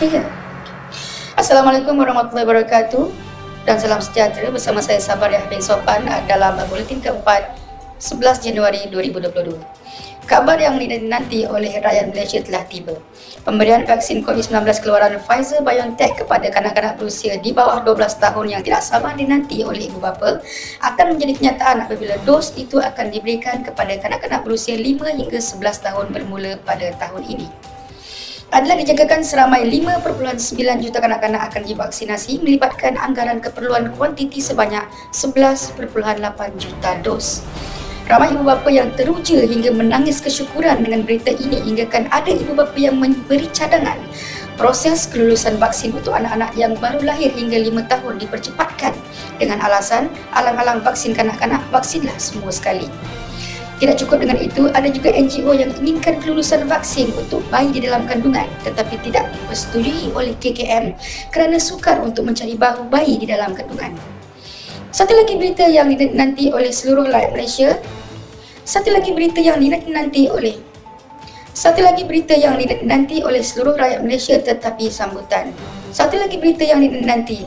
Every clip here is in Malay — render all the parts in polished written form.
Ya. Assalamualaikum warahmatullahi wabarakatuh dan salam sejahtera bersama saya Sabariah bin Sopan dalam buletin keempat 11 Januari 2022. Kabar yang dinanti oleh rakyat Malaysia telah tiba. Pemberian vaksin COVID-19 keluaran Pfizer-BioNTech kepada kanak-kanak berusia di bawah 12 tahun yang tidak sabar dinanti oleh ibu bapa akan menjadi kenyataan apabila dos itu akan diberikan kepada kanak-kanak berusia 5 hingga 11 tahun bermula pada tahun ini. Adalah dijangkakan seramai 5.9 juta kanak-kanak akan divaksinasi melibatkan anggaran keperluan kuantiti sebanyak 11.8 juta dos. Ramai ibu bapa yang teruja hingga menangis kesyukuran dengan berita ini hinggakan ada ibu bapa yang memberi cadangan proses kelulusan vaksin untuk anak-anak yang baru lahir hingga 5 tahun dipercepatkan dengan alasan alang-alang vaksin kanak-kanak, vaksinlah semua sekali. Tidak cukup dengan itu, ada juga NGO yang inginkan kelulusan vaksin untuk bayi di dalam kandungan tetapi tidak dipersetujui oleh KKM kerana sukar untuk mencari bahu bayi di dalam kandungan. Satu lagi berita yang dinanti oleh seluruh rakyat Malaysia. Satu lagi berita yang dinanti oleh seluruh rakyat Malaysia tetapi sambutan. Satu lagi berita yang dinanti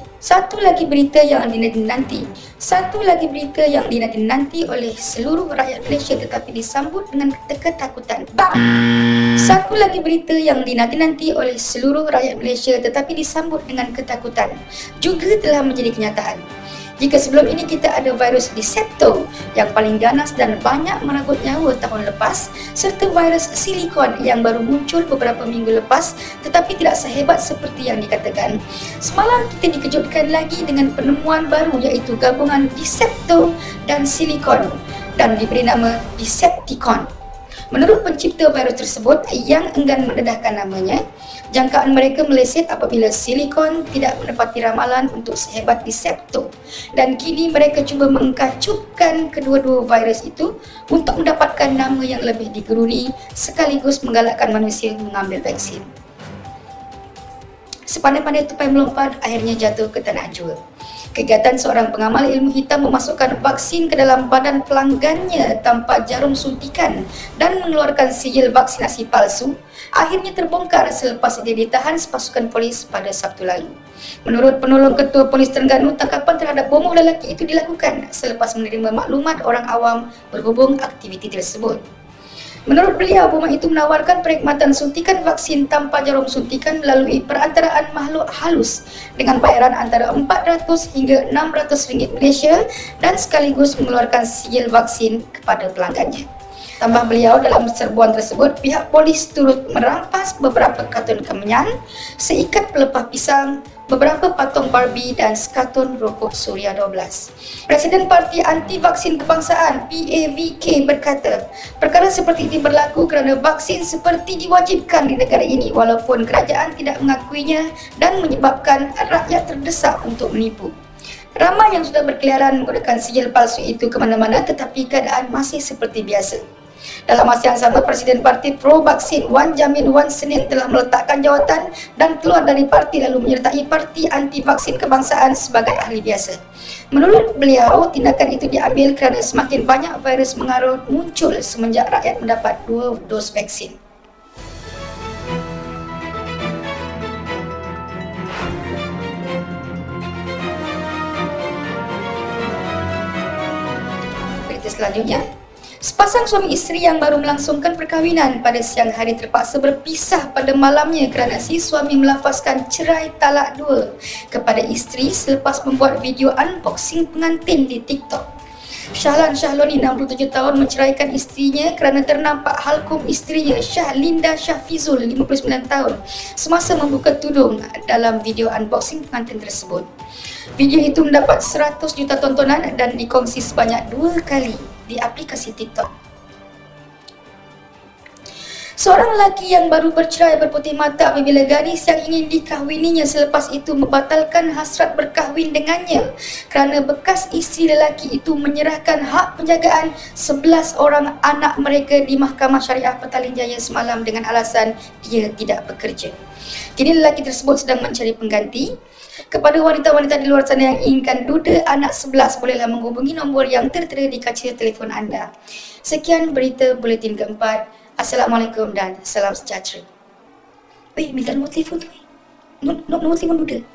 oleh seluruh rakyat Malaysia tetapi disambut dengan ketakutan. Satu lagi berita yang dinanti oleh seluruh rakyat Malaysia tetapi disambut dengan ketakutan juga telah menjadi kenyataan. Jika sebelum ini kita ada virus Decepto yang paling ganas dan banyak merenggut nyawa tahun lepas, serta virus silikon yang baru muncul beberapa minggu lepas tetapi tidak sehebat seperti yang dikatakan, semalam kita dikejutkan lagi dengan penemuan baru iaitu gabungan Decepto dan silikon dan diberi nama Decepticon. Menurut pencipta virus tersebut yang enggan mendedahkan namanya, jangkaan mereka meleset apabila silikon tidak menepati ramalan untuk sehebat Decepto dan kini mereka cuba mengkacupkan kedua-dua virus itu untuk mendapatkan nama yang lebih digeruni sekaligus menggalakkan manusia mengambil vaksin. Sepandai-pandai tupai melompat akhirnya jatuh ke tanah jua. Kegiatan seorang pengamal ilmu hitam memasukkan vaksin ke dalam badan pelanggannya tanpa jarum suntikan dan mengeluarkan sijil vaksinasi palsu akhirnya terbongkar selepas dia ditahan sepasukan polis pada Sabtu lalu. Menurut penolong Ketua Polis Terengganu, tangkapan terhadap bomoh lelaki itu dilakukan selepas menerima maklumat orang awam berhubung aktiviti tersebut. Menurut beliau, bomoh itu menawarkan perkhidmatan suntikan vaksin tanpa jarum suntikan melalui perantaraan makhluk halus dengan bayaran antara 400 hingga 600 ringgit Malaysia dan sekaligus mengeluarkan sijil vaksin kepada pelanggannya. Tambah beliau, dalam serbuan tersebut, pihak polis turut merampas beberapa kartun kemenyan, seikat pelepah pisang, beberapa patung Barbie dan sekartun rokok Suria 12. Presiden Parti Anti Vaksin Kebangsaan PAVK berkata, perkara seperti ini berlaku kerana vaksin seperti diwajibkan di negara ini walaupun kerajaan tidak mengakuinya dan menyebabkan rakyat terdesak untuk menipu. Ramai yang sudah berkeliaran menggunakan sijil palsu itu ke mana-mana tetapi keadaan masih seperti biasa. Dalam masa yang sama, Presiden Parti Pro-Vaksin Wan Jamil Wan Senin telah meletakkan jawatan dan keluar dari parti lalu menyertai Parti Anti-Vaksin Kebangsaan sebagai ahli biasa. Menurut beliau, tindakan itu diambil kerana semakin banyak virus mengarut muncul semenjak rakyat mendapat 2 dos vaksin. Berita selanjutnya. Sepasang suami isteri yang baru melangsungkan perkahwinan pada siang hari terpaksa berpisah pada malamnya kerana si suami melafazkan cerai talak 2 kepada isteri selepas membuat video unboxing pengantin di TikTok. Syahlan Syahloni 67 tahun menceraikan isterinya kerana ternampak halkum isterinya Syahlinda Syahfizul 59 tahun semasa membuka tudung dalam video unboxing pengantin tersebut. Video itu mendapat 100 juta tontonan dan dikongsi sebanyak 2 kali di aplikasi TikTok. Seorang lelaki yang baru bercerai berputih mata apabila gadis yang ingin dikahwininya selepas itu membatalkan hasrat berkahwin dengannya kerana bekas isteri lelaki itu menyerahkan hak penjagaan 11 orang anak mereka di Mahkamah Syariah Petaling Jaya semalam dengan alasan dia tidak bekerja. Kini lelaki tersebut sedang mencari pengganti. Kepada wanita-wanita di luar sana yang inginkan duda anak 11, bolehlah menghubungi nombor yang tertera di kaca telefon anda. Sekian berita buletin keempat. Assalamualaikum dan salam sejahtera. Weh, minta nombor telefon tu. Nur Timun Buddha.